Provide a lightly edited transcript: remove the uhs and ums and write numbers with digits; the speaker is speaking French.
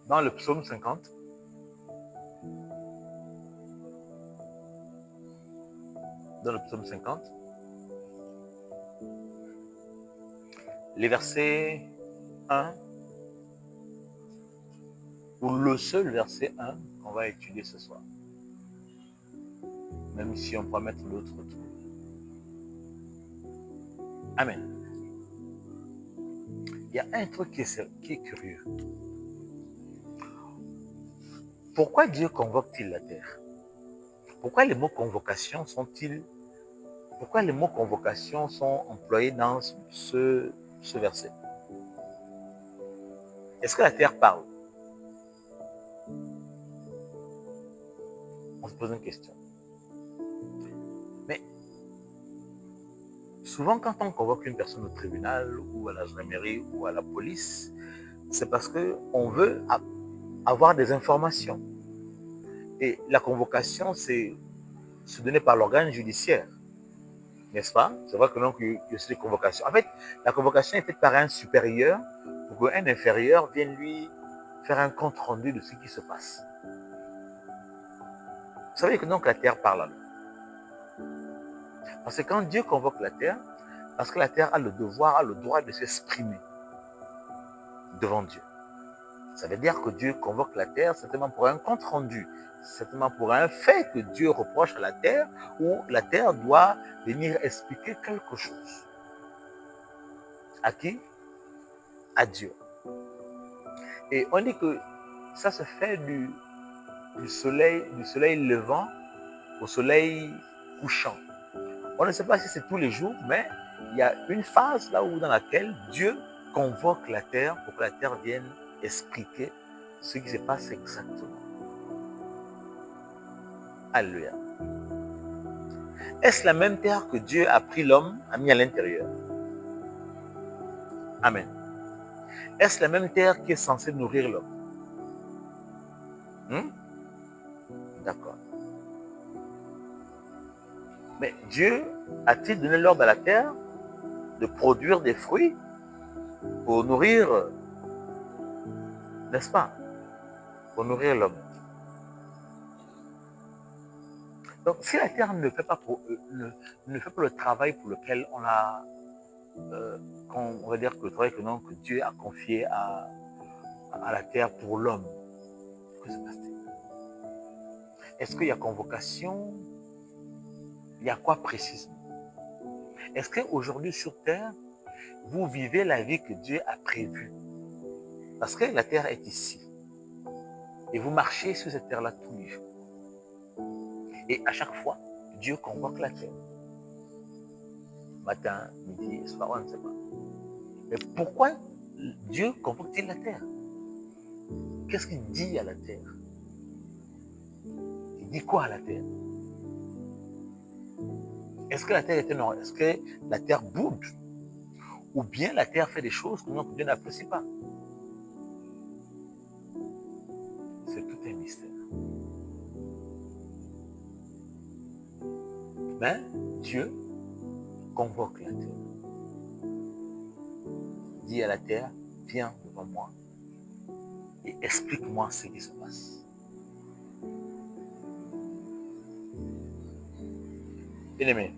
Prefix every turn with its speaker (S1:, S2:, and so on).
S1: Dans le psaume 50, les versets 1, ou le seul verset 1 qu'on va étudier ce soir. Même si on peut mettre l'autre autour. Amen. Il y a un truc qui est curieux. Pourquoi Dieu convoque-t-il la terre? Pourquoi les mots convocation sont employés dans ce verset? Est-ce que la terre parle? On se pose une question. Mais souvent, quand on convoque une personne au tribunal ou à la gendarmerie ou à la police, c'est parce qu'on veut avoir des informations. Et la convocation, c'est donnée par l'organe judiciaire. N'est-ce pas? C'est vrai que non, que c'est des convocations. En fait, la convocation est faite par un supérieur pour qu'un inférieur vienne lui faire un compte rendu de ce qui se passe. Vous savez que donc la terre parle. Parce que quand Dieu convoque la terre, parce que la terre a le devoir, a le droit de s'exprimer devant Dieu. Ça veut dire que Dieu convoque la terre certainement pour un compte rendu, certainement pour un fait que Dieu reproche à la terre, où la terre doit venir expliquer quelque chose. À qui? À Dieu. Et on dit que ça se fait du soleil levant au soleil couchant. On ne sait pas si c'est tous les jours, mais il y a une phase là où dans laquelle Dieu convoque la terre pour que la terre vienne expliquer ce qui se passe exactement. Alléluia. Est-ce la même terre que Dieu a pris l'homme, a mis à l'intérieur? Amen. Est-ce la même terre qui est censée nourrir l'homme? D'accord. Mais Dieu a-t-il donné l'ordre à la terre de produire des fruits pour nourrir, n'est-ce pas? Pour nourrir l'homme. Donc, si la terre ne fait pas le travail pour lequel on a, on va dire que le travail que Dieu a confié à la terre pour l'homme, que se passe-t-il? Est-ce qu'il y a convocation? Il y a quoi précisément? Est-ce qu'aujourd'hui sur terre, vous vivez la vie que Dieu a prévue? Parce que la terre est ici. Et vous marchez sur cette terre-là tous les jours. Et à chaque fois, Dieu convoque la terre. Matin, midi et soir, on ne sait pas. Mais pourquoi Dieu convoque-t-il la terre? Qu'est-ce qu'il dit à la terre? Il dit quoi à la terre? Est-ce que la terre est énorme? Est-ce que la terre boude? Ou bien la terre fait des choses que Dieu n'apprécie pas? C'est tout un mystère. Mais Dieu convoque la terre. Dit à la terre, viens devant moi et explique-moi ce qui se passe. Bien-aimé,